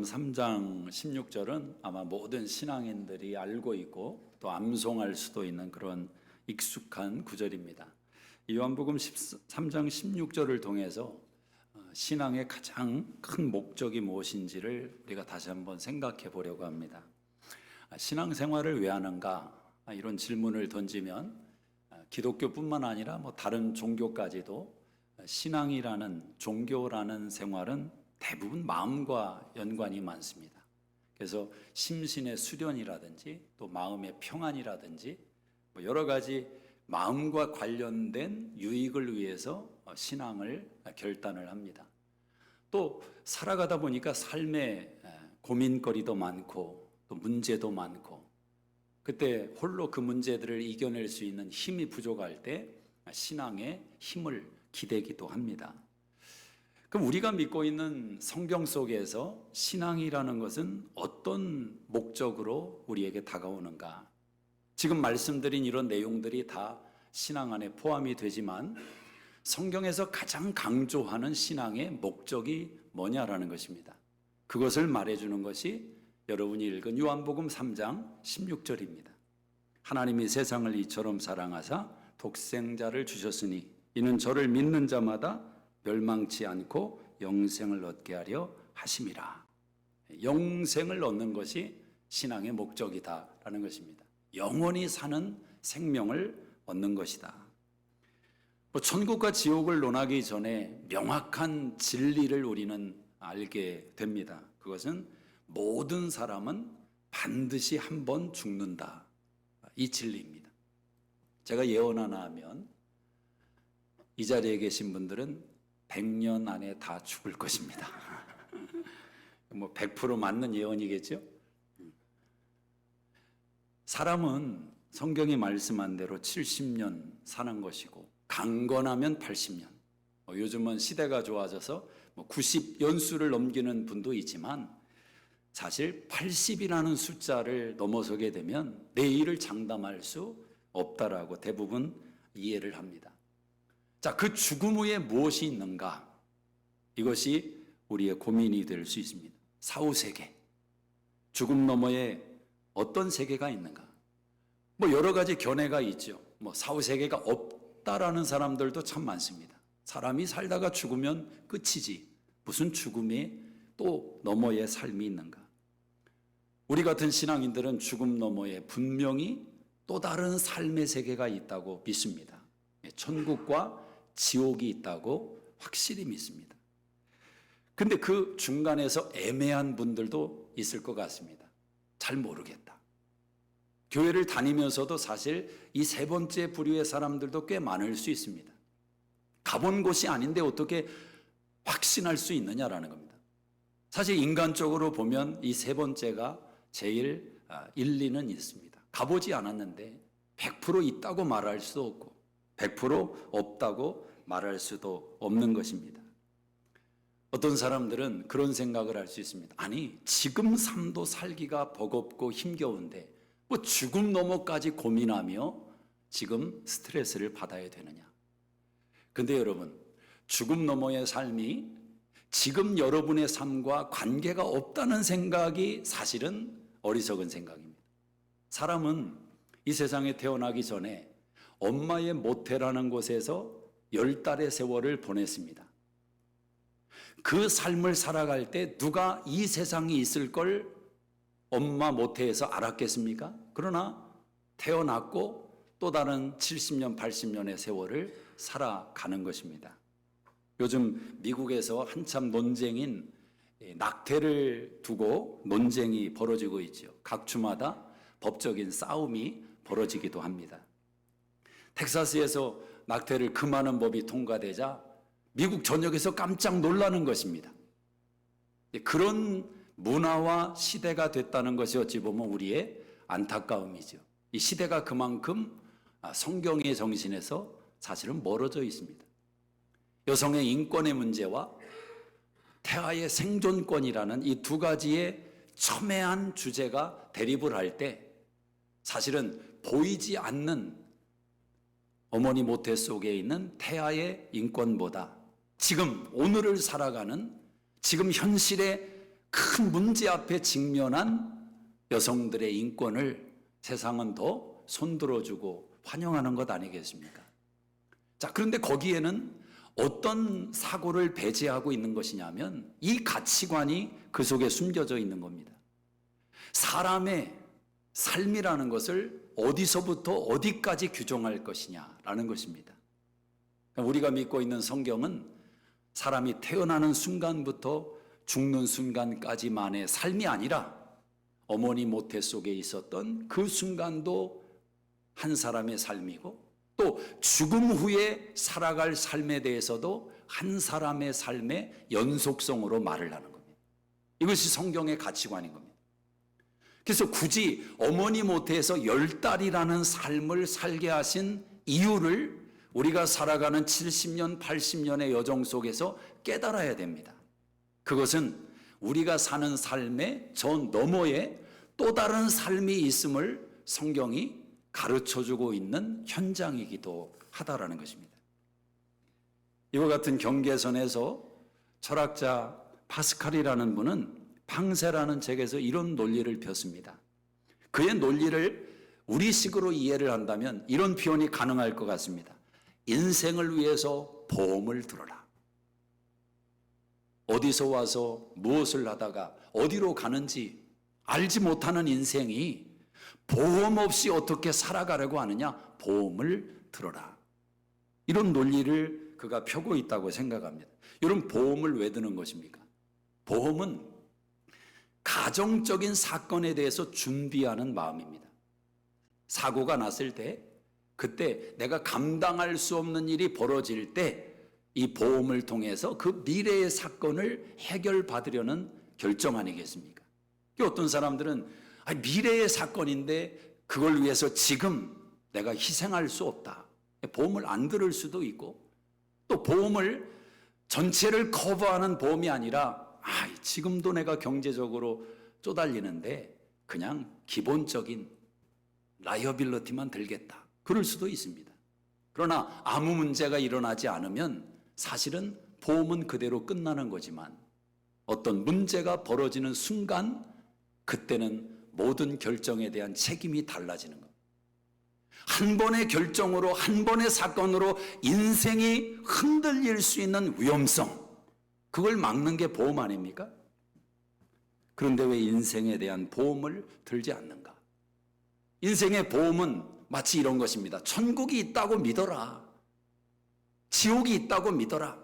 3장 16절은 아마 모든 신앙인들이 알고 있고 또 암송할 수도 있는 그런 익숙한 구절입니다. 요한복음 3장 16절을 통해서 신앙의 가장 큰 목적이 무엇인지를 우리가 다시 한번 생각해 보려고 합니다. 신앙생활을 왜 하는가? 이런 질문을 던지면 기독교뿐만 아니라 다른 종교까지도 신앙이라는 종교라는 생활은 대부분 마음과 연관이 많습니다. 그래서 심신의 수련이라든지 또 마음의 평안이라든지 여러 가지 마음과 관련된 유익을 위해서 신앙을 결단을 합니다. 또 살아가다 보니까 삶에 고민거리도 많고 또 문제도 많고 그때 홀로 그 문제들을 이겨낼 수 있는 힘이 부족할 때 신앙의 힘을 기대기도 합니다. 그럼 우리가 믿고 있는 성경 속에서 신앙이라는 것은 어떤 목적으로 우리에게 다가오는가? 지금 말씀드린 이런 내용들이 다 신앙 안에 포함이 되지만 성경에서 가장 강조하는 신앙의 목적이 뭐냐라는 것입니다. 그것을 말해주는 것이 여러분이 읽은 요한복음 3장 16절입니다. 하나님이 세상을 이처럼 사랑하사 독생자를 주셨으니 이는 저를 믿는 자마다 멸망치 않고 영생을 얻게 하려 하심이라. 영생을 얻는 것이 신앙의 목적이다라는 것입니다. 영원히 사는 생명을 얻는 것이다. 천국과 지옥을 논하기 전에 명확한 진리를 우리는 알게 됩니다. 그것은 모든 사람은 반드시 한 번 죽는다. 이 진리입니다. 제가 예언 하나 하면 이 자리에 계신 분들은 100년 안에 다 죽을 것입니다. 100% 맞는 예언이겠죠? 사람은 성경이 말씀한 대로 70년 사는 것이고 강건하면 80년. 요즘은 시대가 좋아져서 90연수를 넘기는 분도 있지만 사실 80이라는 숫자를 넘어서게 되면 내일을 장담할 수 없다라고 대부분 이해를 합니다. 자, 그 죽음 후에 무엇이 있는가? 이것이 우리의 고민이 될 수 있습니다. 사후세계. 죽음 너머에 어떤 세계가 있는가? 여러 가지 견해가 있죠. 사후세계가 없다라는 사람들도 참 많습니다. 사람이 살다가 죽으면 끝이지. 무슨 죽음에 또 너머에 삶이 있는가? 우리 같은 신앙인들은 죽음 너머에 분명히 또 다른 삶의 세계가 있다고 믿습니다. 천국과 지옥이 있다고 확실히 믿습니다. 근데 그 중간에서 애매한 분들도 있을 것 같습니다. 잘 모르겠다. 교회를 다니면서도 사실 이 세 번째 부류의 사람들도 꽤 많을 수 있습니다. 가본 곳이 아닌데 어떻게 확신할 수 있느냐라는 겁니다. 사실 인간적으로 보면 이 세 번째가 제일 일리는 있습니다. 가보지 않았는데 100% 있다고 말할 수 없고 100% 없다고 말할 수도 없는 것입니다. 어떤 사람들은 그런 생각을 할 수 있습니다. 아니, 지금 삶도 살기가 버겁고 힘겨운데 죽음 넘어까지 고민하며 지금 스트레스를 받아야 되느냐. 근데 여러분, 죽음 너머의 삶이 지금 여러분의 삶과 관계가 없다는 생각이 사실은 어리석은 생각입니다. 사람은 이 세상에 태어나기 전에 엄마의 모태라는 곳에서 10달의 세월을 보냈습니다. 그 삶을 살아갈 때 누가 이 세상에 있을 걸 엄마 모태에서 알았겠습니까? 그러나 태어났고 또 다른 70년, 80년의 세월을 살아가는 것입니다. 요즘 미국에서 한참 논쟁인 낙태를 두고 논쟁이 벌어지고 있죠. 각 주마다 법적인 싸움이 벌어지기도 합니다. 텍사스에서 낙태를 금하는 법이 통과되자 미국 전역에서 깜짝 놀라는 것입니다. 그런 문화와 시대가 됐다는 것이 어찌 보면 우리의 안타까움이죠. 이 시대가 그만큼 성경의 정신에서 사실은 멀어져 있습니다. 여성의 인권의 문제와 태아의 생존권이라는 이 두 가지의 첨예한 주제가 대립을 할 때 사실은 보이지 않는 어머니 모태 속에 있는 태아의 인권보다 지금 오늘을 살아가는 지금 현실의 큰 문제 앞에 직면한 여성들의 인권을 세상은 더 손들어주고 환영하는 것 아니겠습니까? 자, 그런데 거기에는 어떤 사고를 배제하고 있는 것이냐면 이 가치관이 그 속에 숨겨져 있는 겁니다. 사람의 삶이라는 것을 어디서부터 어디까지 규정할 것이냐라는 것입니다. 우리가 믿고 있는 성경은 사람이 태어나는 순간부터 죽는 순간까지만의 삶이 아니라 어머니 모태 속에 있었던 그 순간도 한 사람의 삶이고 또 죽음 후에 살아갈 삶에 대해서도 한 사람의 삶의 연속성으로 말을 하는 겁니다. 이것이 성경의 가치관인 겁니다. 그래서 굳이 어머니 모태에서 10달이라는 삶을 살게 하신 이유를 우리가 살아가는 70년, 80년의 여정 속에서 깨달아야 됩니다. 그것은 우리가 사는 삶의 저 너머에 또 다른 삶이 있음을 성경이 가르쳐주고 있는 현장이기도 하다라는 것입니다. 이와 같은 경계선에서 철학자 파스칼이라는 분은 팡세라는 책에서 이런 논리를 폈습니다. 그의 논리를 우리식으로 이해를 한다면 이런 표현이 가능할 것 같습니다. 인생을 위해서 보험을 들어라. 어디서 와서 무엇을 하다가 어디로 가는지 알지 못하는 인생이 보험 없이 어떻게 살아가려고 하느냐? 보험을 들어라. 이런 논리를 그가 펴고 있다고 생각합니다. 여러분, 보험을 왜 드는 것입니까? 보험은 가정적인 사건에 대해서 준비하는 마음입니다. 사고가 났을 때 그때 내가 감당할 수 없는 일이 벌어질 때 이 보험을 통해서 그 미래의 사건을 해결받으려는 결정 아니겠습니까? 어떤 사람들은 미래의 사건인데 그걸 위해서 지금 내가 희생할 수 없다. 보험을 안 들을 수도 있고 또 보험을 전체를 커버하는 보험이 아니라 지금도 내가 경제적으로 쪼달리는데 그냥 기본적인 라이어빌리티만 들겠다. 그럴 수도 있습니다. 그러나 아무 문제가 일어나지 않으면 사실은 보험은 그대로 끝나는 거지만 어떤 문제가 벌어지는 순간 그때는 모든 결정에 대한 책임이 달라지는 겁니다. 한 번의 결정으로 한 번의 사건으로 인생이 흔들릴 수 있는 위험성, 그걸 막는 게 보험 아닙니까? 그런데 왜 인생에 대한 보험을 들지 않는가? 인생의 보험은 마치 이런 것입니다. 천국이 있다고 믿어라. 지옥이 있다고 믿어라.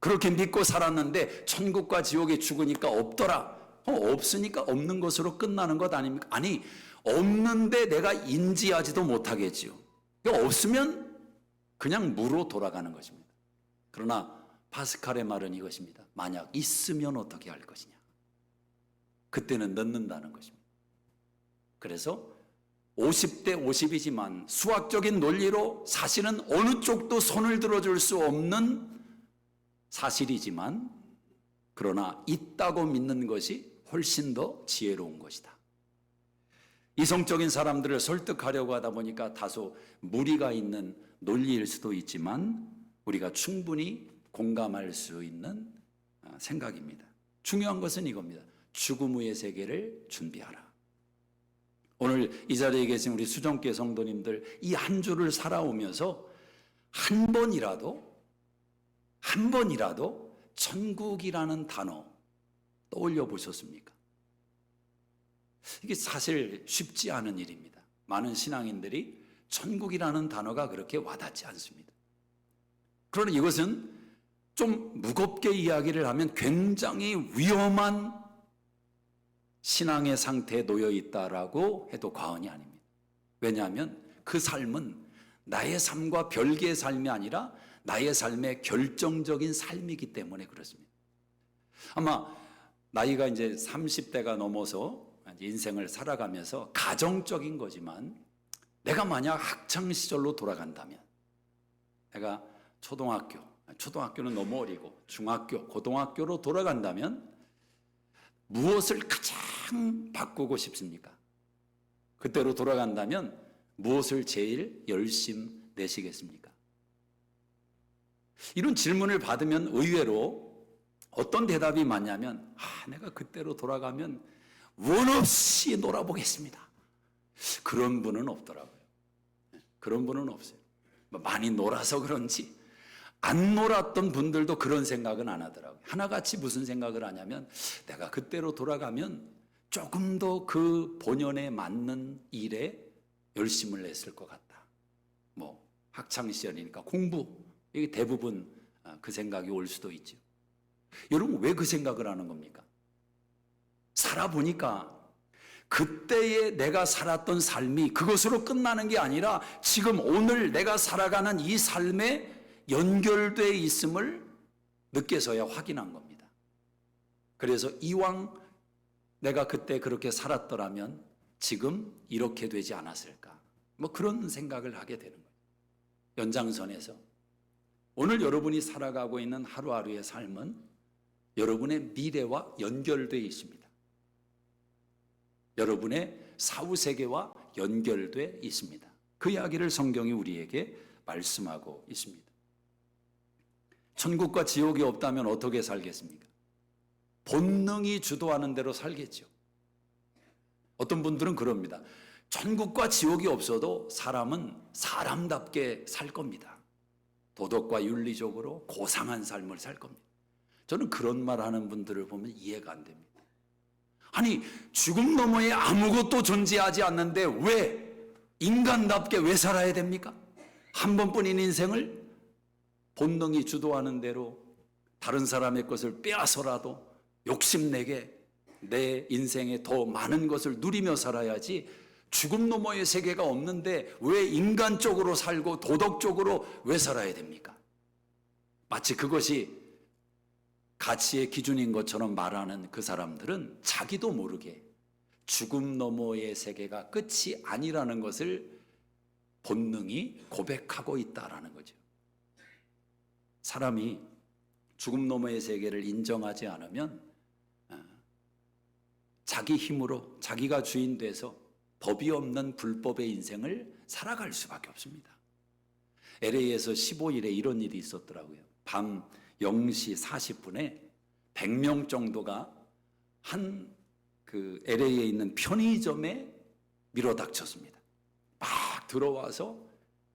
그렇게 믿고 살았는데 천국과 지옥이 죽으니까 없더라. 없으니까 없는 것으로 끝나는 것 아닙니까? 아니, 없는데 내가 인지하지도 못하겠지요. 없으면 그냥 무로 돌아가는 것입니다. 그러나 파스칼의 말은 이것입니다. 만약 있으면 어떻게 할 것이냐. 그때는 넣는다는 것입니다. 그래서 50대 50이지만 수학적인 논리로 사실은 어느 쪽도 손을 들어줄 수 없는 사실이지만 그러나 있다고 믿는 것이 훨씬 더 지혜로운 것이다. 이성적인 사람들을 설득하려고 하다 보니까 다소 무리가 있는 논리일 수도 있지만 우리가 충분히 공감할 수 있는 생각입니다. 중요한 것은 이겁니다. 죽음 후의 세계를 준비하라. 오늘 이 자리에 계신 우리 수정교회 성도님들 이 한 주를 살아오면서 한 번이라도 천국이라는 단어 떠올려 보셨습니까? 이게 사실 쉽지 않은 일입니다. 많은 신앙인들이 천국이라는 단어가 그렇게 와닿지 않습니다. 그러나 이것은 좀 무겁게 이야기를 하면 굉장히 위험한 신앙의 상태에 놓여 있다라고 해도 과언이 아닙니다. 왜냐하면 그 삶은 나의 삶과 별개의 삶이 아니라 나의 삶의 결정적인 삶이기 때문에 그렇습니다. 아마 나이가 이제 30대가 넘어서 인생을 살아가면서 가정적인 거지만 내가 만약 학창시절로 돌아간다면 내가 초등학교는 너무 어리고 중학교, 고등학교로 돌아간다면 무엇을 가장 바꾸고 싶습니까? 그때로 돌아간다면 무엇을 제일 열심내시겠습니까? 이런 질문을 받으면 의외로 어떤 대답이 맞냐면 내가 그때로 돌아가면 원 없이 놀아보겠습니다. 그런 분은 없더라고요. 그런 분은 없어요. 많이 놀아서 그런지 안 놀았던 분들도 그런 생각은 안 하더라고요. 하나같이 무슨 생각을 하냐면 내가 그때로 돌아가면 조금 더 그 본연에 맞는 일에 열심을 냈을 것 같다. 뭐 학창시절이니까 공부, 이게 대부분 그 생각이 올 수도 있죠. 여러분 왜 그 생각을 하는 겁니까? 살아보니까 그때에 내가 살았던 삶이 그것으로 끝나는 게 아니라 지금 오늘 내가 살아가는 이 삶에 연결되어 있음을 늦게서야 확인한 겁니다. 그래서 이왕 내가 그때 그렇게 살았더라면 지금 이렇게 되지 않았을까? 뭐 그런 생각을 하게 되는 거예요. 연장선에서 오늘 여러분이 살아가고 있는 하루하루의 삶은 여러분의 미래와 연결되어 있습니다. 여러분의 사후세계와 연결되어 있습니다. 그 이야기를 성경이 우리에게 말씀하고 있습니다. 천국과 지옥이 없다면 어떻게 살겠습니까? 본능이 주도하는 대로 살겠죠. 어떤 분들은 그럽니다. 천국과 지옥이 없어도 사람은 사람답게 살 겁니다. 도덕과 윤리적으로 고상한 삶을 살 겁니다. 저는 그런 말 하는 분들을 보면 이해가 안 됩니다. 아니 죽음 너머에 아무것도 존재하지 않는데 왜 인간답게 왜 살아야 됩니까? 한 번뿐인 인생을 본능이 주도하는 대로 다른 사람의 것을 빼앗아서라도 욕심내게 내 인생에 더 많은 것을 누리며 살아야지 죽음 너머의 세계가 없는데 왜 인간적으로 살고 도덕적으로 왜 살아야 됩니까? 마치 그것이 가치의 기준인 것처럼 말하는 그 사람들은 자기도 모르게 죽음 너머의 세계가 끝이 아니라는 것을 본능이 고백하고 있다라는 거죠. 사람이 죽음 너머의 세계를 인정하지 않으면 자기 힘으로 자기가 주인 돼서 법이 없는 불법의 인생을 살아갈 수밖에 없습니다. LA에서 15일에 이런 일이 있었더라고요. 밤 0시 40분에 100명 정도가 한 그 LA에 있는 편의점에 밀어닥쳤습니다. 막 들어와서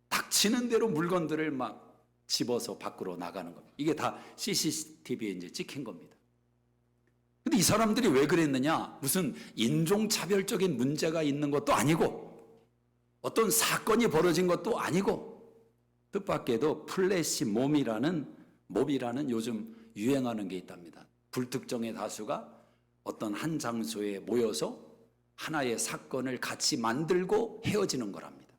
닥치는 대로 물건들을 막 집어서 밖으로 나가는 겁니다. 이게 다 CCTV에 이제 찍힌 겁니다. 근데 이 사람들이 왜 그랬느냐? 무슨 인종차별적인 문제가 있는 것도 아니고 어떤 사건이 벌어진 것도 아니고 뜻밖에도 플래시 몹이라는 요즘 유행하는 게 있답니다. 불특정의 다수가 어떤 한 장소에 모여서 하나의 사건을 같이 만들고 헤어지는 거랍니다.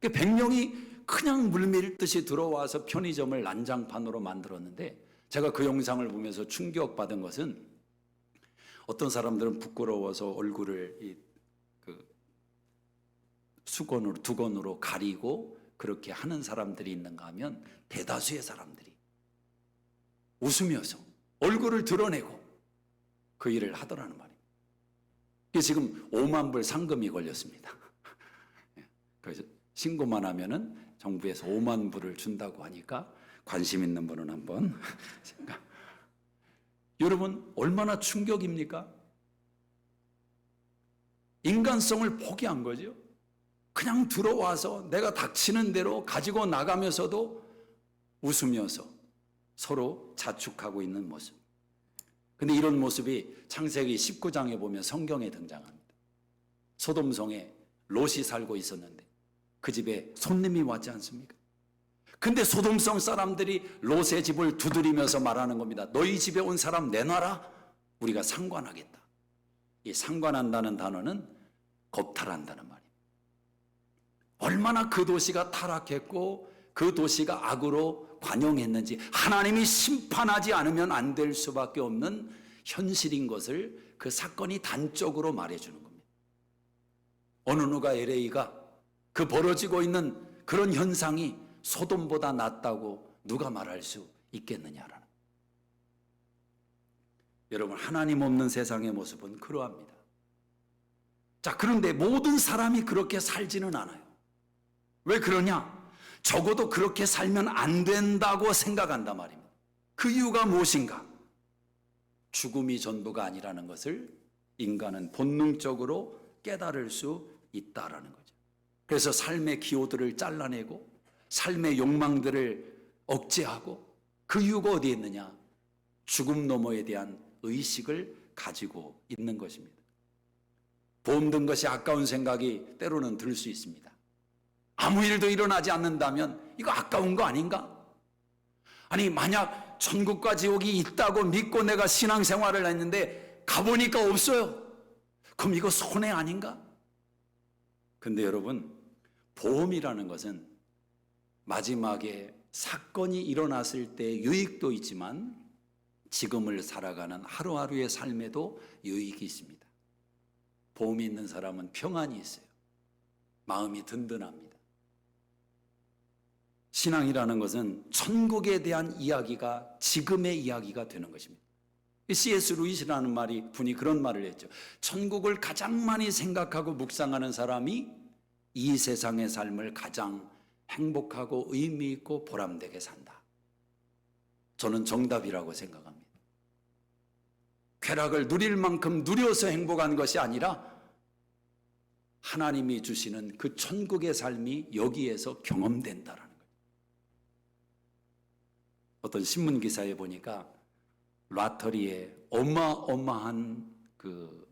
100명이 그냥 물밀듯이 들어와서 편의점을 난장판으로 만들었는데 제가 그 영상을 보면서 충격받은 것은 어떤 사람들은 부끄러워서 얼굴을 수건으로 두건으로 가리고 그렇게 하는 사람들이 있는가 하면 대다수의 사람들이 웃으면서 얼굴을 드러내고 그 일을 하더라는 말입니다. 이게 지금 5만 불 상금이 걸렸습니다. 그래서 신고만 하면은 정부에서 5만 불을 준다고 하니까 관심 있는 분은 한번 여러분 얼마나 충격입니까? 인간성을 포기한 거죠. 그냥 들어와서 내가 닥치는 대로 가지고 나가면서도 웃으면서 서로 자축하고 있는 모습. 근데 이런 모습이 창세기 19장에 보면 성경에 등장합니다. 소돔성에 롯이 살고 있었는데 그 집에 손님이 왔지 않습니까? 근데 소돔성 사람들이 롯의 집을 두드리면서 말하는 겁니다. 너희 집에 온 사람 내놔라. 우리가 상관하겠다. 이 상관한다는 단어는 겁탈한다는 말입니다. 얼마나 그 도시가 타락했고 그 도시가 악으로 관용했는지 하나님이 심판하지 않으면 안 될 수밖에 없는 현실인 것을 그 사건이 단적으로 말해주는 겁니다. 어느 누가 LA가 그 벌어지고 있는 그런 현상이 소돔보다 낫다고 누가 말할 수 있겠느냐라는. 여러분 하나님 없는 세상의 모습은 그러합니다. 자, 그런데 모든 사람이 그렇게 살지는 않아요. 왜 그러냐? 적어도 그렇게 살면 안 된다고 생각한단 말입니다. 그 이유가 무엇인가? 죽음이 전부가 아니라는 것을 인간은 본능적으로 깨달을 수 있다라는 거죠. 그래서 삶의 기호들을 잘라내고 삶의 욕망들을 억제하고 그 이유가 어디에 있느냐? 죽음 너머에 대한 의식을 가지고 있는 것입니다. 보험 든 것이 아까운 생각이 때로는 들 수 있습니다. 아무 일도 일어나지 않는다면 이거 아까운 거 아닌가? 아니 만약 천국과 지옥이 있다고 믿고 내가 신앙생활을 했는데 가보니까 없어요. 그럼 이거 손해 아닌가? 근데 여러분, 보험이라는 것은 마지막에 사건이 일어났을 때 유익도 있지만 지금을 살아가는 하루하루의 삶에도 유익이 있습니다. 보험이 있는 사람은 평안이 있어요. 마음이 든든합니다. 신앙이라는 것은 천국에 대한 이야기가 지금의 이야기가 되는 것입니다. C.S. 루이스라는 분이 그런 말을 했죠. 천국을 가장 많이 생각하고 묵상하는 사람이 이 세상의 삶을 가장 행복하고 의미 있고 보람되게 산다. 저는 정답이라고 생각합니다. 쾌락을 누릴 만큼 누려서 행복한 것이 아니라 하나님이 주시는 그 천국의 삶이 여기에서 경험된다라는 거예요. 어떤 신문 기사에 보니까 라터리에 어마어마한 그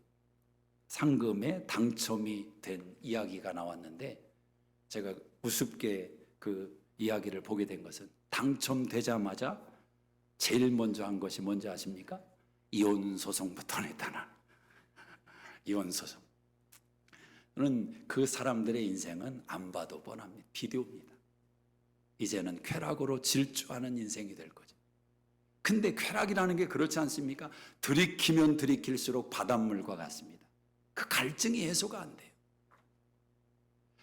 상금에 당첨이 된 이야기가 나왔는데 제가 우습게 그 이야기를 보게 된 것은 당첨되자마자 제일 먼저 한 것이 뭔지 아십니까? 이혼 소송부터 냈다나. 이혼 소송. 저는 그 사람들의 인생은 안 봐도 뻔합니다. 비디오입니다. 이제는 쾌락으로 질주하는 인생이 될 거죠. 근데 쾌락이라는 게 그렇지 않습니까? 들이키면 들이킬수록 바닷물과 같습니다. 그 갈증이 해소가 안 돼요.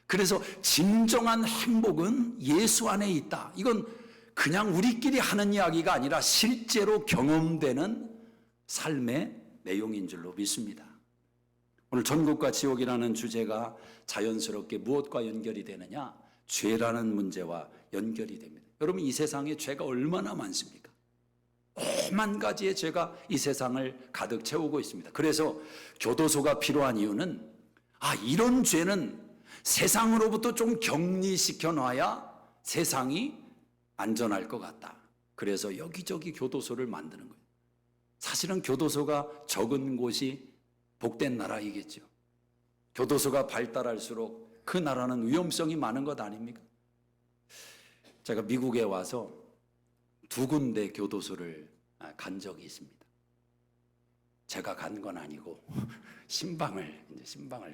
그래서 진정한 행복은 예수 안에 있다. 이건 그냥 우리끼리 하는 이야기가 아니라 실제로 경험되는 삶의 내용인 줄로 믿습니다. 오늘 천국과 지옥이라는 주제가 자연스럽게 무엇과 연결이 되느냐? 죄라는 문제와 연결이 됩니다. 여러분, 이 세상에 죄가 얼마나 많습니까? 오만 가지의 죄가 이 세상을 가득 채우고 있습니다. 그래서 교도소가 필요한 이유는 이런 죄는 세상으로부터 좀 격리시켜 놔야 세상이 안전할 것 같다. 그래서 여기저기 교도소를 만드는 거예요. 사실은 교도소가 적은 곳이 복된 나라이겠죠. 교도소가 발달할수록 그 나라는 위험성이 많은 것 아닙니까? 제가 미국에 와서 2군데 교도소를 간 적이 있습니다. 제가 간 건 아니고 신방을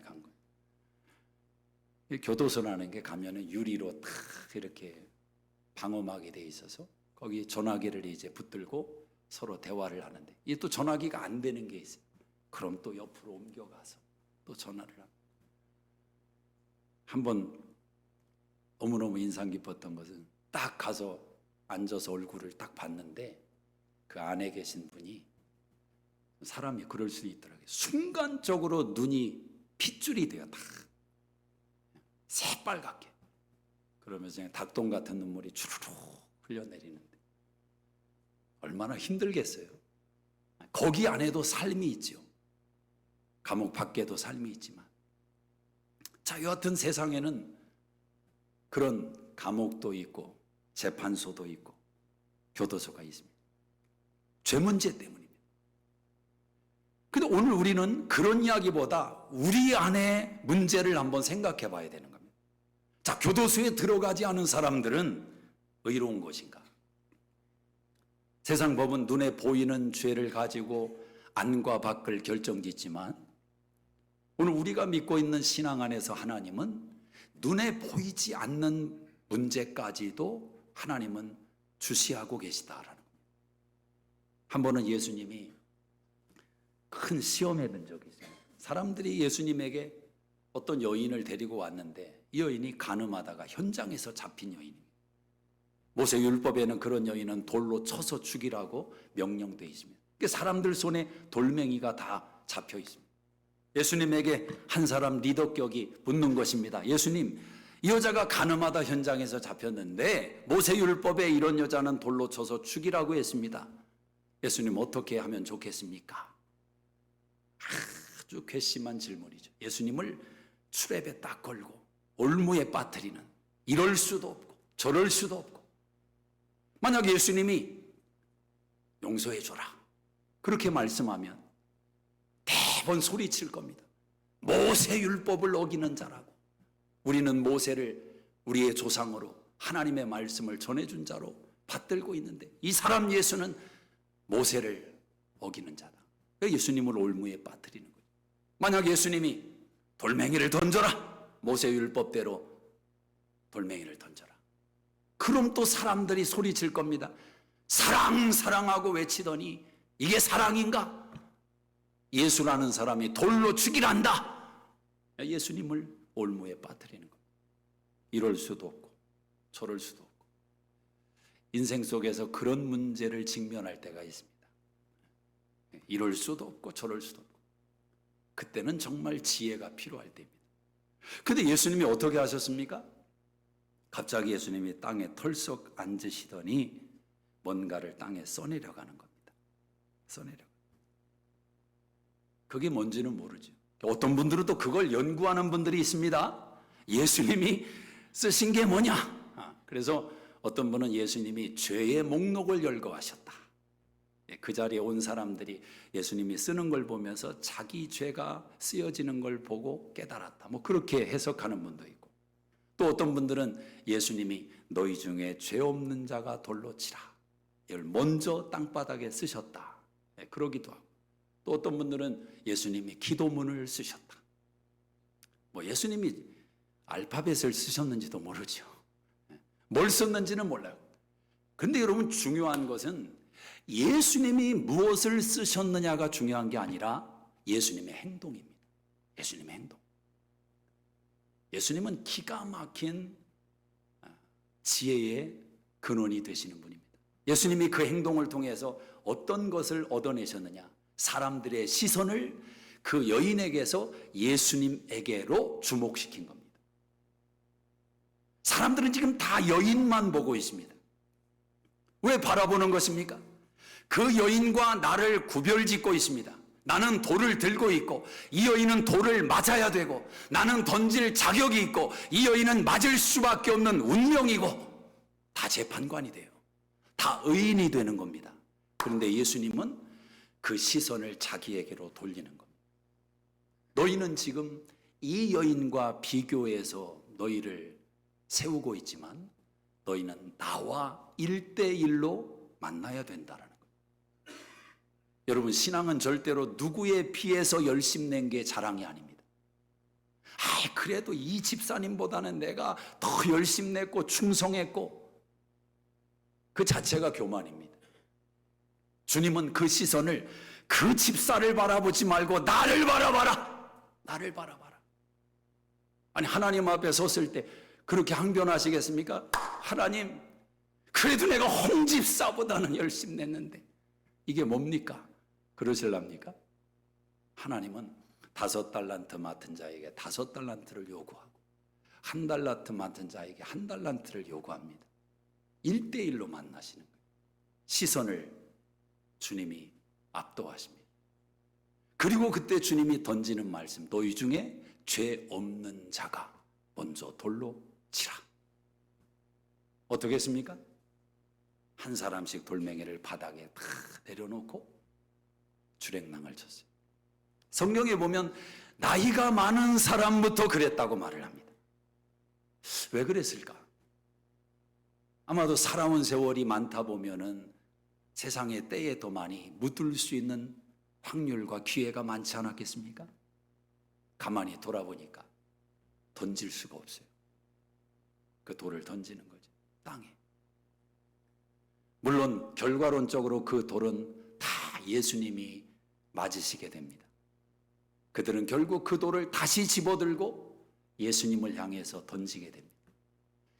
간 거예요. 교도소라는 게 가면은 유리로 탁 이렇게 방음하게 돼 있어서 거기 전화기를 이제 붙들고 서로 대화를 하는데 이게 또 전화기가 안 되는 게 있어요. 그럼 또 옆으로 옮겨가서 또 전화를 하고. 한번 너무너무 인상 깊었던 것은 딱 가서 앉아서 얼굴을 딱 봤는데 그 안에 계신 분이, 사람이 그럴 수 있더라고요. 순간적으로 눈이 핏줄이 돼요. 다 새빨갛게. 그러면서 그냥 닭똥 같은 눈물이 주르륵 흘려내리는데 얼마나 힘들겠어요. 거기 안에도 삶이 있죠. 감옥 밖에도 삶이 있지만. 자, 여하튼 세상에는 그런 감옥도 있고 재판소도 있고 교도소가 있습니다. 죄 문제 때문입니다. 근데 오늘 우리는 그런 이야기보다 우리 안의 문제를 한번 생각해 봐야 되는 겁니다. 자, 교도소에 들어가지 않은 사람들은 의로운 것인가? 세상 법은 눈에 보이는 죄를 가지고 안과 밖을 결정짓지만 오늘 우리가 믿고 있는 신앙 안에서 하나님은 눈에 보이지 않는 문제까지도 하나님은 주시하고 계시다라는 겁니다. 한 번은 예수님이 큰 시험에 든 적이 있어요. 사람들이 예수님에게 어떤 여인을 데리고 왔는데 이 여인이 간음하다가 현장에서 잡힌 여인입니다. 모세 율법에는 그런 여인은 돌로 쳐서 죽이라고 명령되어 있습니다. 사람들 손에 돌멩이가 다 잡혀 있습니다. 예수님에게 한 사람 리더격이 묻는 것입니다. 예수님, 이 여자가 간음하다 현장에서 잡혔는데 모세 율법에 이런 여자는 돌로 쳐서 죽이라고 했습니다. 예수님 어떻게 하면 좋겠습니까? 아주 괘씸한 질문이죠. 예수님을 수레에 딱 걸고 올무에 빠뜨리는, 이럴 수도 없고 저럴 수도 없고. 만약 예수님이 용서해 줘라 그렇게 말씀하면 대번 소리칠 겁니다. 모세 율법을 어기는 자라고. 우리는 모세를 우리의 조상으로 하나님의 말씀을 전해준 자로 받들고 있는데 이 사람 예수는 모세를 어기는 자다. 예수님을 올무에 빠뜨리는 거예요. 만약 예수님이 돌멩이를 던져라, 모세 율법대로 돌멩이를 던져라, 그럼 또 사람들이 소리칠 겁니다. 사랑하고 외치더니 이게 사랑인가? 예수라는 사람이 돌로 죽이란다. 예수님을 올무에 빠뜨리는 겁니다. 이럴 수도 없고 저럴 수도 없고. 인생 속에서 그런 문제를 직면할 때가 있습니다. 이럴 수도 없고 저럴 수도 없고. 그때는 정말 지혜가 필요할 때입니다. 근데 예수님이 어떻게 하셨습니까? 갑자기 예수님이 땅에 털썩 앉으시더니 뭔가를 땅에 써내려가는 겁니다. 써내려. 그게 뭔지는 모르죠. 어떤 분들은 또 그걸 연구하는 분들이 있습니다. 예수님이 쓰신 게 뭐냐? 그래서 어떤 분은 예수님이 죄의 목록을 열거하셨다. 그 자리에 온 사람들이 예수님이 쓰는 걸 보면서 자기 죄가 쓰여지는 걸 보고 깨달았다. 뭐 그렇게 해석하는 분도 있고, 또 어떤 분들은 예수님이 너희 중에 죄 없는 자가 돌로 치라, 이걸 먼저 땅바닥에 쓰셨다. 그러기도 하고, 또 어떤 분들은 예수님이 기도문을 쓰셨다. 뭐 예수님이 알파벳을 쓰셨는지도 모르죠. 뭘 썼는지는 몰라요. 그런데 여러분, 중요한 것은 예수님이 무엇을 쓰셨느냐가 중요한 게 아니라 예수님의 행동입니다. 예수님의 행동. 예수님은 기가 막힌 지혜의 근원이 되시는 분입니다. 예수님이 그 행동을 통해서 어떤 것을 얻어내셨느냐? 사람들의 시선을 그 여인에게서 예수님에게로 주목시킨 겁니다. 사람들은 지금 다 여인만 보고 있습니다. 왜 바라보는 것입니까? 그 여인과 나를 구별짓고 있습니다. 나는 돌을 들고 있고 이 여인은 돌을 맞아야 되고, 나는 던질 자격이 있고 이 여인은 맞을 수밖에 없는 운명이고, 다 재판관이 돼요. 다 의인이 되는 겁니다. 그런데 예수님은 그 시선을 자기에게로 돌리는 겁니다. 너희는 지금 이 여인과 비교해서 너희를 세우고 있지만 너희는 나와 1대1로 만나야 된다는 거예요. 여러분, 신앙은 절대로 누구에 비해서 열심 낸 게 자랑이 아닙니다. 그래도 이 집사님보다는 내가 더 열심 냈고 충성했고, 그 자체가 교만입니다. 주님은 그 시선을 그 집사를 바라보지 말고 나를 바라봐라. 나를 바라봐라. 아니, 하나님 앞에 섰을 때 그렇게 항변하시겠습니까? 하나님, 그래도 내가 홍 집사보다는 열심히 냈는데 이게 뭡니까? 그러실랍니까? 하나님은 5달란트 맡은 자에게 5달란트를 요구하고 1달란트 맡은 자에게 1달란트를 요구합니다. 1대1로 만나시는 거예요. 시선을 주님이 압도하십니다. 그리고 그때 주님이 던지는 말씀, 너희 중에 죄 없는 자가 먼저 돌로 치라. 어떻게 했습니까? 한 사람씩 돌멩이를 바닥에 다 내려놓고 주랭랑을 쳤어요. 성경에 보면 나이가 많은 사람부터 그랬다고 말을 합니다. 왜 그랬을까? 아마도 살아온 세월이 많다 보면은 세상의 때에 더 많이 묻을 수 있는 확률과 기회가 많지 않았겠습니까? 가만히 돌아보니까 던질 수가 없어요. 그 돌을 던지는 거죠, 땅에. 물론 결과론적으로 그 돌은 다 예수님이 맞으시게 됩니다. 그들은 결국 그 돌을 다시 집어들고 예수님을 향해서 던지게 됩니다.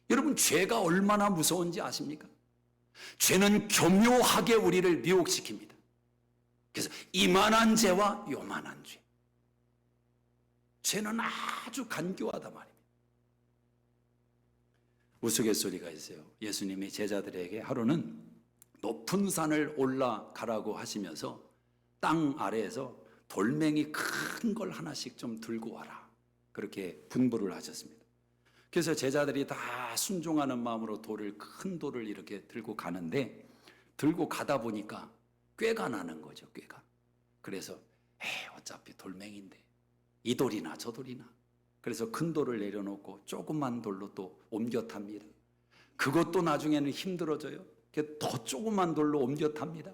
여러분, 죄가 얼마나 무서운지 아십니까? 죄는 교묘하게 우리를 미혹시킵니다. 그래서 이만한 죄와 요만한 죄. 죄는 아주 간교하다 말입니다. 우스갯소리가 있어요. 예수님이 제자들에게 하루는 높은 산을 올라가라고 하시면서 땅 아래에서 돌멩이 큰 걸 하나씩 좀 들고 와라, 그렇게 분부를 하셨습니다. 그래서 제자들이 다 순종하는 마음으로 큰 돌을 이렇게 들고 가는데, 들고 가다 보니까 꾀가 나는 거죠, 꾀가. 그래서 어차피 돌멩이인데 이 돌이나 저 돌이나, 그래서 큰 돌을 내려놓고 조그만 돌로 또 옮겨 탑니다. 그것도 나중에는 힘들어져요. 더 조그만 돌로 옮겨 탑니다.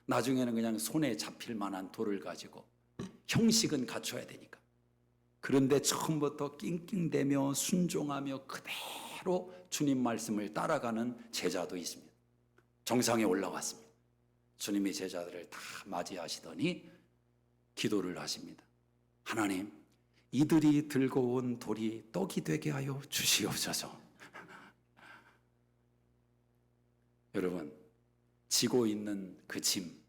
나중에는 그냥 손에 잡힐 만한 돌을 가지고, 형식은 갖춰야 되니까. 그런데 처음부터 낑낑대며 순종하며 그대로 주님 말씀을 따라가는 제자도 있습니다. 정상에 올라왔습니다. 주님이 제자들을 다 맞이하시더니 기도를 하십니다. 하나님, 이들이 들고 온 돌이 떡이 되게 하여 주시옵소서. 여러분, 지고 있는 그 짐,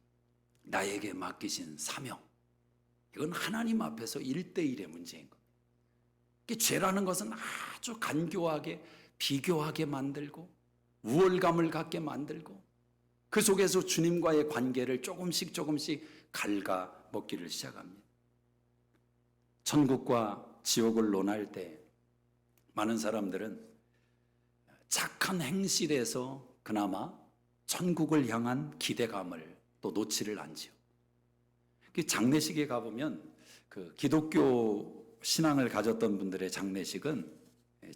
나에게 맡기신 사명, 이건 하나님 앞에서 1대1의 문제인 겁니다. 죄라는 것은 아주 간교하게, 비교하게 만들고 우월감을 갖게 만들고, 그 속에서 주님과의 관계를 조금씩 갉아 먹기를 시작합니다. 천국과 지옥을 논할 때 많은 사람들은 착한 행실에서 그나마 천국을 향한 기대감을 또 놓지를 않지요. 장례식에 가보면 그 기독교 신앙을 가졌던 분들의 장례식은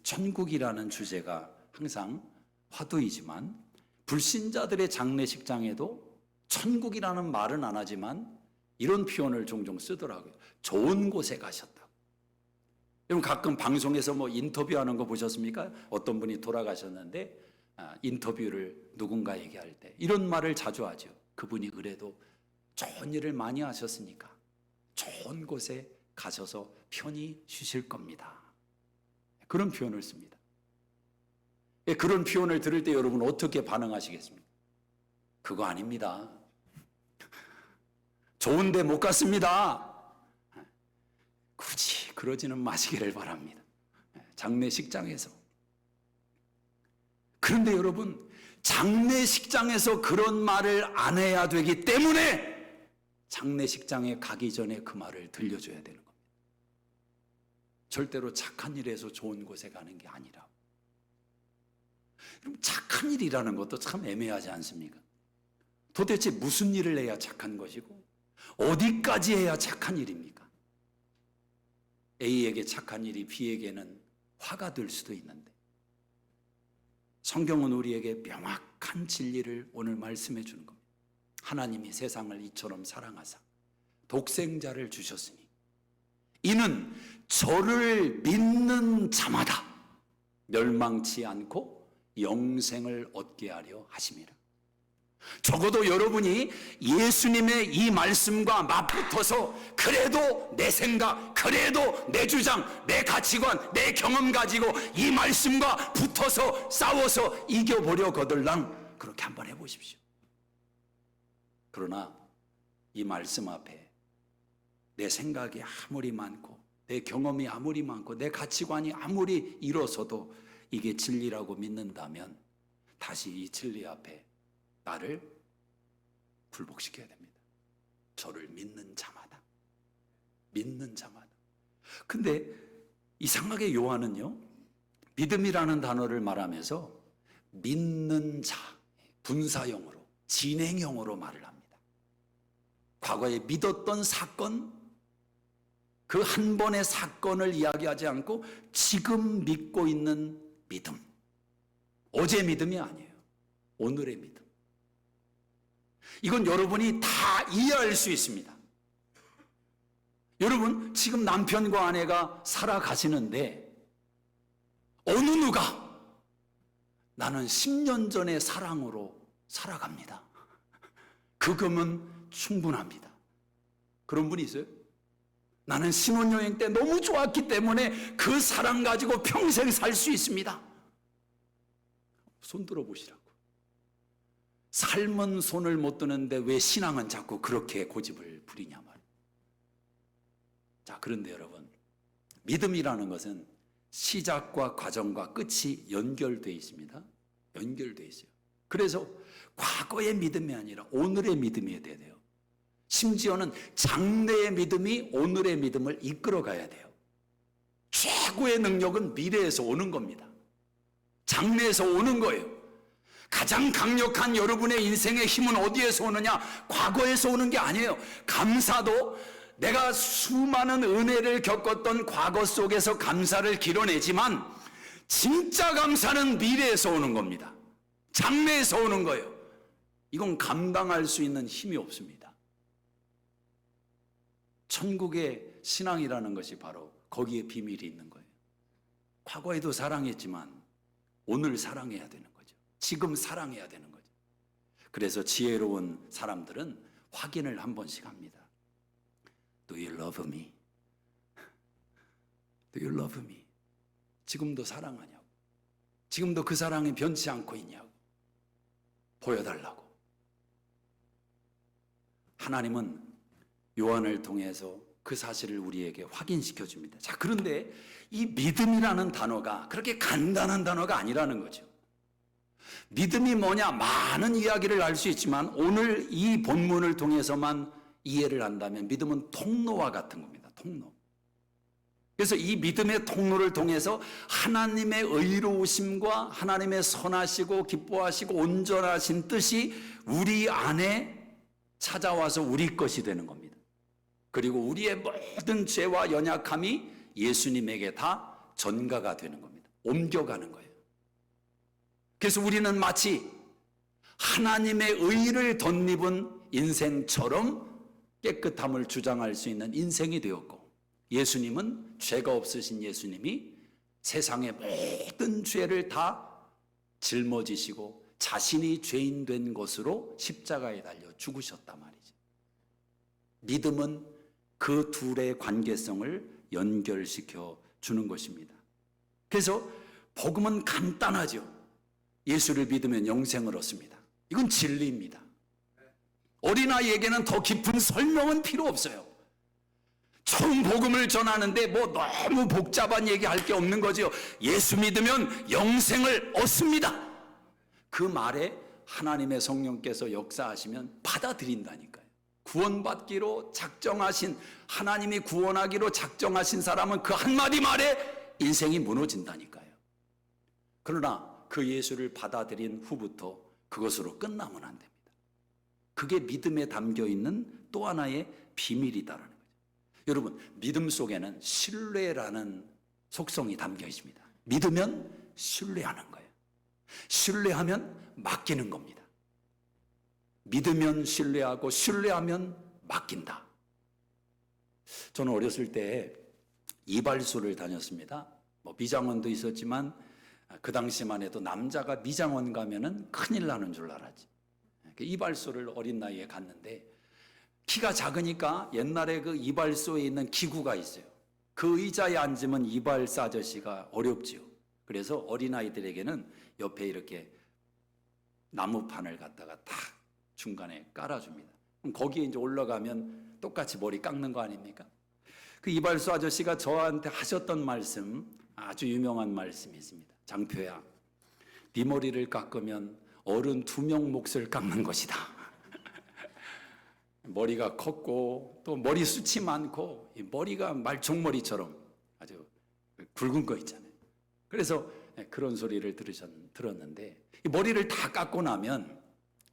천국이라는 주제가 항상 화두이지만, 불신자들의 장례식장에도 천국이라는 말은 안 하지만 이런 표현을 종종 쓰더라고요. 좋은 곳에 가셨다고. 여러분, 가끔 방송에서 인터뷰하는 거 보셨습니까? 어떤 분이 돌아가셨는데 인터뷰를 누군가에게 할 때 이런 말을 자주 하죠. 그분이 그래도 좋은 일을 많이 하셨으니까 좋은 곳에 가셔서 편히 쉬실 겁니다. 그런 표현을 씁니다. 그런 표현을 들을 때 여러분 어떻게 반응하시겠습니까? 그거 아닙니다. 좋은데 못 갔습니다. 굳이 그러지는 마시기를 바랍니다. 장례식장에서. 그런데 여러분, 장례식장에서 그런 말을 안 해야 되기 때문에 장례식장에 가기 전에 그 말을 들려줘야 되는 겁니다. 절대로 착한 일에서 좋은 곳에 가는 게 아니라. 착한 일이라는 것도 참 애매하지 않습니까? 도대체 무슨 일을 해야 착한 것이고 어디까지 해야 착한 일입니까? A에게 착한 일이 B에게는 화가 될 수도 있는데, 성경은 우리에게 명확한 진리를 오늘 말씀해 주는 겁니다. 하나님이 세상을 이처럼 사랑하사 독생자를 주셨으니 이는 저를 믿는 자마다 멸망치 않고 영생을 얻게 하려 하심이라. 적어도 여러분이 예수님의 이 말씀과 맞붙어서 그래도 내 생각, 그래도 내 주장, 내 가치관, 내 경험 가지고 이 말씀과 붙어서 싸워서 이겨보려 거들랑 그렇게 한번 해보십시오. 그러나 이 말씀 앞에 내 생각이 아무리 많고 내 경험이 아무리 많고 내 가치관이 아무리 일어서도 이게 진리라고 믿는다면 다시 이 진리 앞에 나를 굴복시켜야 됩니다. 저를 믿는 자마다. 믿는 자마다. 근데 이상하게 요한은요, 믿음이라는 단어를 말하면서 믿는 자, 분사형으로, 진행형으로 말을 합니다. 과거에 믿었던 사건, 그 한 번의 사건을 이야기하지 않고 지금 믿고 있는 믿음. 어제 믿음이 아니에요. 오늘의 믿음. 이건 여러분이 다 이해할 수 있습니다. 여러분, 지금 남편과 아내가 살아가시는데 어느 누가 나는 10년 전의 사랑으로 살아갑니다. 그금은 충분합니다. 그런 분이 있어요? 나는 신혼여행 때 너무 좋았기 때문에 그 사랑 가지고 평생 살 수 있습니다. 손 들어보시라고. 삶은 손을 못 드는데 왜 신앙은 자꾸 그렇게 고집을 부리냐 말이에요. 자, 그런데 여러분, 믿음이라는 것은 시작과 과정과 끝이 연결되어 있습니다. 연결되어 있어요. 그래서 과거의 믿음이 아니라 오늘의 믿음이 돼야 돼요. 심지어는 장래의 믿음이 오늘의 믿음을 이끌어가야 돼요. 최고의 능력은 미래에서 오는 겁니다. 장래에서 오는 거예요. 가장 강력한 여러분의 인생의 힘은 어디에서 오느냐? 과거에서 오는 게 아니에요. 감사도 내가 수많은 은혜를 겪었던 과거 속에서 감사를 길어내지만 진짜 감사는 미래에서 오는 겁니다. 장래에서 오는 거예요. 이건 감당할 수 있는 힘이 없습니다. 천국의 신앙이라는 것이 바로 거기에 비밀이 있는 거예요. 과거에도 사랑했지만 오늘 사랑해야 되는 거죠. 지금 사랑해야 되는 거죠. 그래서 지혜로운 사람들은 확인을 한 번씩 합니다. Do you love me? Do you love me? 지금도 사랑하냐고. 지금도 그 사랑이 변치 않고 있냐고. 보여달라고. 하나님은 요한을 통해서 그 사실을 우리에게 확인시켜 줍니다. 자, 그런데 이 믿음이라는 단어가 그렇게 간단한 단어가 아니라는 거죠. 믿음이 뭐냐? 많은 이야기를 알 수 있지만 오늘 이 본문을 통해서만 이해를 한다면 믿음은 통로와 같은 겁니다. 통로. 그래서 이 믿음의 통로를 통해서 하나님의 의로우심과 하나님의 선하시고 기뻐하시고 온전하신 뜻이 우리 안에 찾아와서 우리 것이 되는 겁니다. 그리고 우리의 모든 죄와 연약함이 예수님에게 다 전가가 되는 겁니다. 옮겨가는 거예요. 그래서 우리는 마치 하나님의 의를 덧입은 인생처럼 깨끗함을 주장할 수 있는 인생이 되었고, 예수님은 죄가 없으신 예수님이 세상의 모든 죄를 다 짊어지시고 자신이 죄인 된 것으로 십자가에 달려 죽으셨단 말이죠. 믿음은 그 둘의 관계성을 연결시켜 주는 것입니다. 그래서 복음은 간단하죠. 예수를 믿으면 영생을 얻습니다. 이건 진리입니다. 어린아이에게는 더 깊은 설명은 필요 없어요. 처음 복음을 전하는데 뭐 너무 복잡한 얘기할 게 없는 거죠. 예수 믿으면 영생을 얻습니다. 그 말에 하나님의 성령께서 역사하시면 받아들인다니까요. 구원받기로 작정하신, 하나님이 구원하기로 작정하신 사람은 그 한마디 말에 인생이 무너진다니까요. 그러나 그 예수를 받아들인 후부터 그것으로 끝나면 안 됩니다. 그게 믿음에 담겨 있는 또 하나의 비밀이다라는 거죠. 여러분, 믿음 속에는 신뢰라는 속성이 담겨 있습니다. 믿으면 신뢰하는 거예요. 신뢰하면 맡기는 겁니다. 믿으면 신뢰하고 신뢰하면 맡긴다. 저는 어렸을 때 이발소를 다녔습니다. 미장원도 있었지만 그 당시만 해도 남자가 미장원 가면은 큰일 나는 줄 알았지. 이발소를 어린 나이에 갔는데 키가 작으니까 옛날에 그 이발소에 있는 기구가 있어요. 그 의자에 앉으면 이발사 아저씨가 어렵지요. 그래서 어린아이들에게는 옆에 이렇게 나무판을 갖다가 딱 중간에 깔아줍니다. 그럼 거기에 이제 올라가면 똑같이 머리 깎는 거 아닙니까? 그 이발소 아저씨가 저한테 하셨던 말씀, 아주 유명한 말씀이 있습니다. 장표야, 네 머리를 깎으면 어른 2명 몫을 깎는 것이다. 머리가 컸고 또 머리숱이 많고 이 머리가 말총머리처럼 아주 굵은 거 있잖아요. 그래서 그런 소리를 들었는데, 이 머리를 다 깎고 나면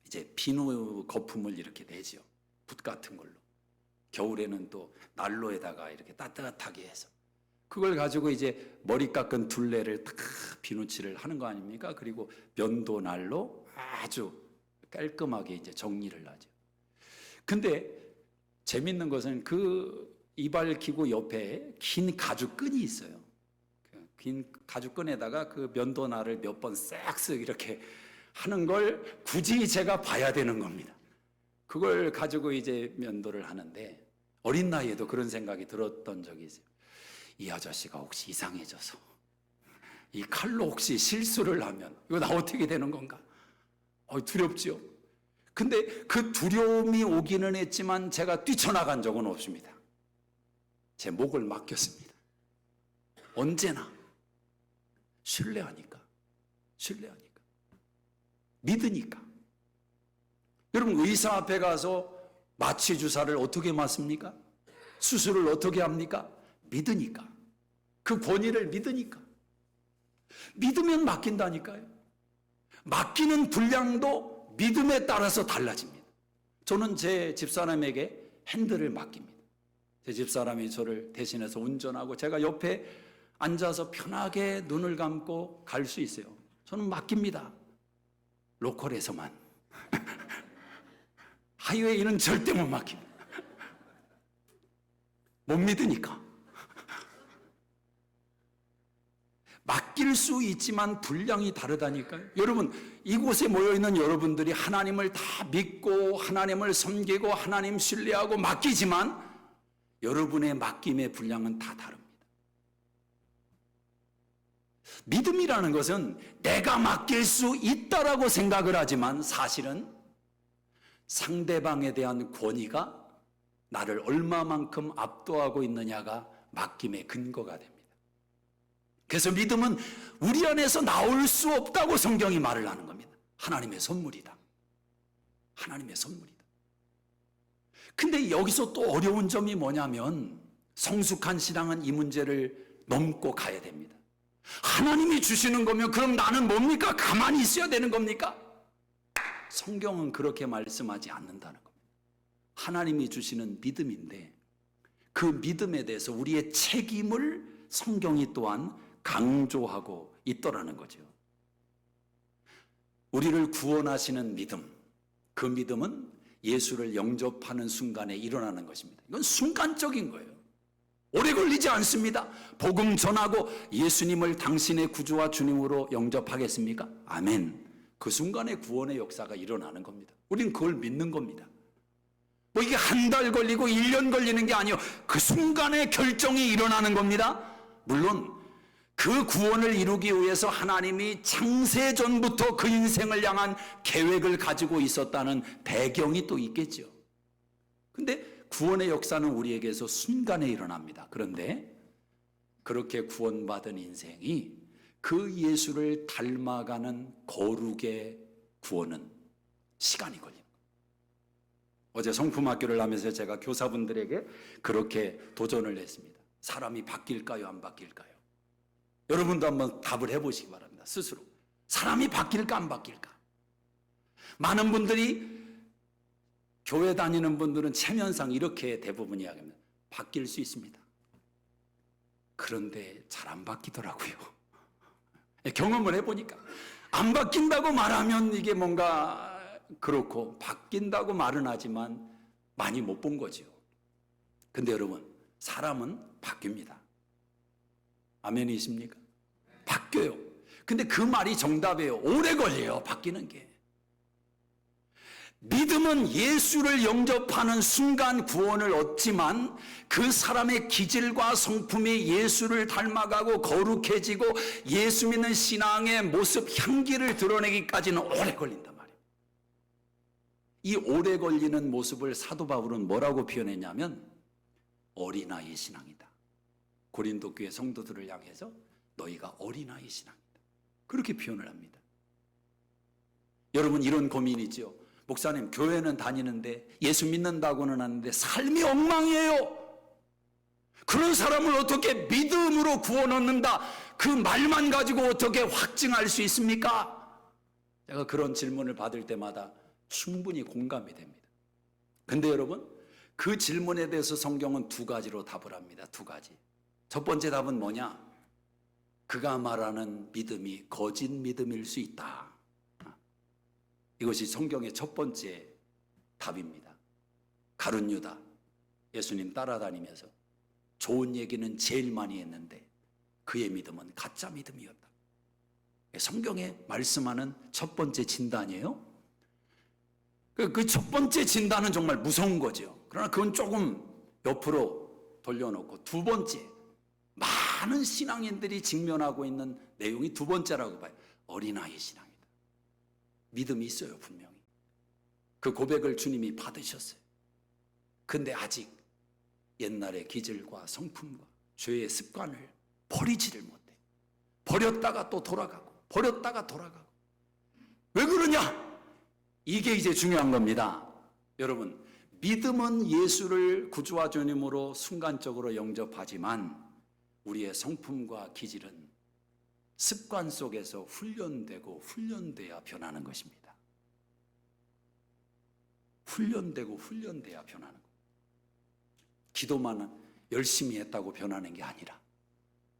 이제 비누 거품을 이렇게 내죠. 붓 같은 걸로. 겨울에는 또 난로에다가 이렇게 따뜻하게 해서 그걸 가지고 이제 머리 깎은 둘레를 탁 비누칠을 하는 거 아닙니까? 그리고 면도 날로 아주 깔끔하게 이제 정리를 하죠. 근데 재밌는 것은 그 이발기구 옆에 긴 가죽끈이 있어요. 긴 가죽끈에다가 그 면도날을 몇 번 싹쓱 이렇게 하는 걸 굳이 제가 봐야 되는 겁니다. 그걸 가지고 이제 면도를 하는데 어린 나이에도 그런 생각이 들었던 적이 있어요. 이 아저씨가 혹시 이상해져서 이 칼로 혹시 실수를 하면 이거 나 어떻게 되는 건가? 두렵죠. 근데 그 두려움이 오기는 했지만 제가 뛰쳐나간 적은 없습니다. 제 목을 맡겼습니다. 언제나 신뢰하니까. 믿으니까. 여러분, 의사 앞에 가서 마취 주사를 어떻게 맞습니까? 수술을 어떻게 합니까? 믿으니까. 그 권위를 믿으니까. 믿으면 맡긴다니까요. 맡기는 분량도 믿음에 따라서 달라집니다. 저는 제 집사람에게 핸들을 맡깁니다. 제 집사람이 저를 대신해서 운전하고 제가 옆에 앉아서 편하게 눈을 감고 갈 수 있어요. 저는 맡깁니다. 로컬에서만. 하이웨이는 절대 못 맡깁니다. 못 믿으니까. 맡길 수 있지만 분량이 다르다니까요. 여러분, 이곳에 모여있는 여러분들이 하나님을 다 믿고 하나님을 섬기고 하나님 신뢰하고 맡기지만 여러분의 맡김의 분량은 다 다릅니다. 믿음이라는 것은 내가 맡길 수 있다라고 생각을 하지만 사실은 상대방에 대한 권위가 나를 얼마만큼 압도하고 있느냐가 맡김의 근거가 됩니다. 그래서 믿음은 우리 안에서 나올 수 없다고 성경이 말을 하는 겁니다. 하나님의 선물이다. 하나님의 선물이다. 근데 여기서 또 어려운 점이 뭐냐면 성숙한 신앙은 이 문제를 넘고 가야 됩니다. 하나님이 주시는 거면 그럼 나는 뭡니까? 가만히 있어야 되는 겁니까? 성경은 그렇게 말씀하지 않는다는 겁니다. 하나님이 주시는 믿음인데 그 믿음에 대해서 우리의 책임을 성경이 또한 강조하고 있더라는 거죠. 우리를 구원하시는 믿음, 그 믿음은 예수를 영접하는 순간에 일어나는 것입니다. 이건 순간적인 거예요. 오래 걸리지 않습니다. 복음 전하고 예수님을 당신의 구주와 주님으로 영접하겠습니까? 아멘. 그 순간에 구원의 역사가 일어나는 겁니다. 우린 그걸 믿는 겁니다. 뭐 이게 한 달 걸리고 1년 걸리는 게 아니에요. 그 순간에 결정이 일어나는 겁니다. 물론 그 구원을 이루기 위해서 하나님이 창세전부터 그 인생을 향한 계획을 가지고 있었다는 배경이 또 있겠죠. 근데 구원의 역사는 우리에게서 순간에 일어납니다. 그런데 그렇게 구원받은 인생이 그 예수를 닮아가는 거룩의 구원은 시간이 걸립니다. 어제 성품학교를 하면서 제가 교사분들에게 그렇게 도전을 했습니다. 사람이 바뀔까요? 안 바뀔까요? 여러분도 한번 답을 해보시기 바랍니다. 스스로. 사람이 바뀔까 안 바뀔까? 많은 분들이 교회 다니는 분들은 체면상 이렇게 대부분 이야기합니다. 바뀔 수 있습니다. 그런데 잘 안 바뀌더라고요. 경험을 해보니까 안 바뀐다고 말하면 이게 뭔가 그렇고 바뀐다고 말은 하지만 많이 못 본 거죠. 근데 여러분, 사람은 바뀝니다. 아멘이십니까? 바뀌어요. 근데 그 말이 정답이에요. 오래 걸려요, 바뀌는 게. 믿음은 예수를 영접하는 순간 구원을 얻지만 그 사람의 기질과 성품이 예수를 닮아가고 거룩해지고 예수 믿는 신앙의 모습, 향기를 드러내기까지는 오래 걸린단 말이에요. 이 오래 걸리는 모습을 사도 바울은 뭐라고 표현했냐면 어린아이 신앙이다. 고린도 교회 성도들을 향해서 너희가 어린아이 신앙이다. 그렇게 표현을 합니다. 여러분, 이런 고민이죠. 목사님, 교회는 다니는데 예수 믿는다고는 하는데 삶이 엉망이에요. 그런 사람을 어떻게 믿음으로 구원 얻는다, 그 말만 가지고 어떻게 확증할 수 있습니까? 제가 그런 질문을 받을 때마다 충분히 공감이 됩니다. 근데 여러분, 그 질문에 대해서 성경은 두 가지로 답을 합니다. 두 가지. 첫 번째 답은 뭐냐? 그가 말하는 믿음이 거짓 믿음일 수 있다. 이것이 성경의 첫 번째 답입니다. 가룟 유다, 예수님 따라다니면서 좋은 얘기는 제일 많이 했는데 그의 믿음은 가짜 믿음이었다. 성경에 말씀하는 첫 번째 진단이에요. 그 첫 번째 진단은 정말 무서운 거죠. 그러나 그건 조금 옆으로 돌려놓고 두 번째, 많은 신앙인들이 직면하고 있는 내용이 두 번째라고 봐요. 어린아이 신앙이다. 믿음이 있어요, 분명히. 그 고백을 주님이 받으셨어요. 근데 아직 옛날의 기질과 성품과 죄의 습관을 버리지를 못해. 버렸다가 또 돌아가고, 버렸다가 돌아가고. 왜 그러냐? 이게 이제 중요한 겁니다. 여러분, 믿음은 예수를 구주와 주님으로 순간적으로 영접하지만 우리의 성품과 기질은 습관 속에서 훈련되고 훈련돼야 변하는 것입니다. 훈련되고 훈련돼야 변하는 것. 기도만 열심히 했다고 변하는 게 아니라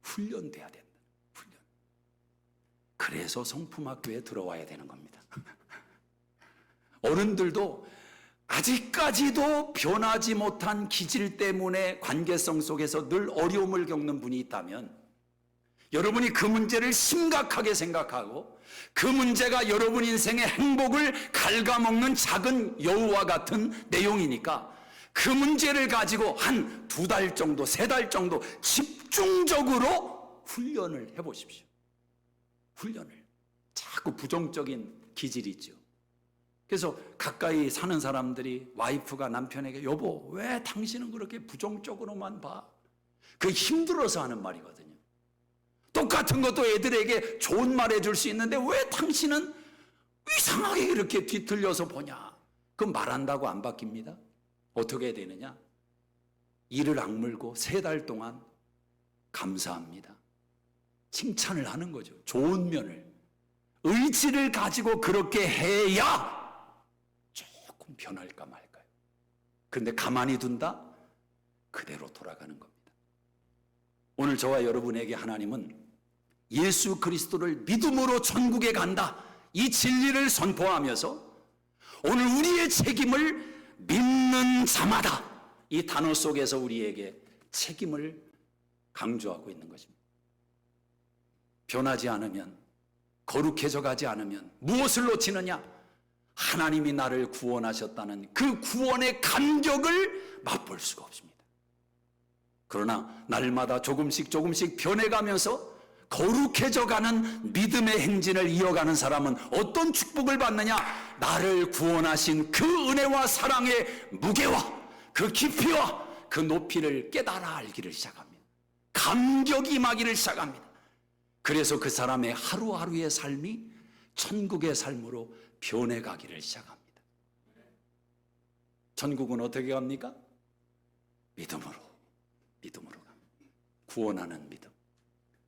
훈련돼야 된다. 훈련. 그래서 성품학교에 들어와야 되는 겁니다. 어른들도 아직까지도 변하지 못한 기질 때문에 관계성 속에서 늘 어려움을 겪는 분이 있다면 여러분이 그 문제를 심각하게 생각하고 그 문제가 여러분 인생의 행복을 갉아먹는 작은 여우와 같은 내용이니까 그 문제를 가지고 한 2달 정도, 3달 정도 집중적으로 훈련을 해보십시오. 훈련을. 자꾸 부정적인 기질이 있죠. 그래서 가까이 사는 사람들이 와이프가 남편에게 여보, 왜 당신은 그렇게 부정적으로만 봐? 그게 힘들어서 하는 말이거든요. 똑같은 것도 애들에게 좋은 말 해줄 수 있는데 왜 당신은 이상하게 이렇게 뒤틀려서 보냐? 그럼 말한다고 안 바뀝니다. 어떻게 해야 되느냐? 이를 악물고 3달 동안 감사합니다. 칭찬을 하는 거죠. 좋은 면을. 의지를 가지고 그렇게 해야 조금 변할까 말까요? 그런데 가만히 둔다? 그대로 돌아가는 겁니다. 오늘 저와 여러분에게 하나님은 예수 그리스도를 믿음으로 천국에 간다, 이 진리를 선포하면서 오늘 우리의 책임을 믿는 자마다, 이 단어 속에서 우리에게 책임을 강조하고 있는 것입니다. 변하지 않으면, 거룩해져 가지 않으면 무엇을 놓치느냐? 하나님이 나를 구원하셨다는 그 구원의 감격을 맛볼 수가 없습니다. 그러나 날마다 조금씩 변해가면서 거룩해져 가는 믿음의 행진을 이어가는 사람은 어떤 축복을 받느냐? 나를 구원하신 그 은혜와 사랑의 무게와 그 깊이와 그 높이를 깨달아 알기를 시작합니다. 감격이 임하기를 시작합니다. 그래서 그 사람의 하루하루의 삶이 천국의 삶으로 변해가기를 시작합니다. 천국은 어떻게 갑니까? 믿음으로 갑니다. 구원하는 믿음,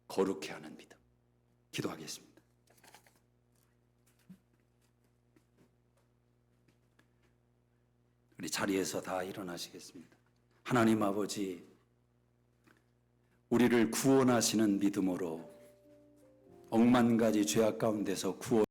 거룩해 하는 믿음. 기도하겠습니다. 우리 자리에서 다 일어나시겠습니다. 하나님 아버지, 우리를 구원하시는 믿음으로 억만 가지 죄악 가운데서 구원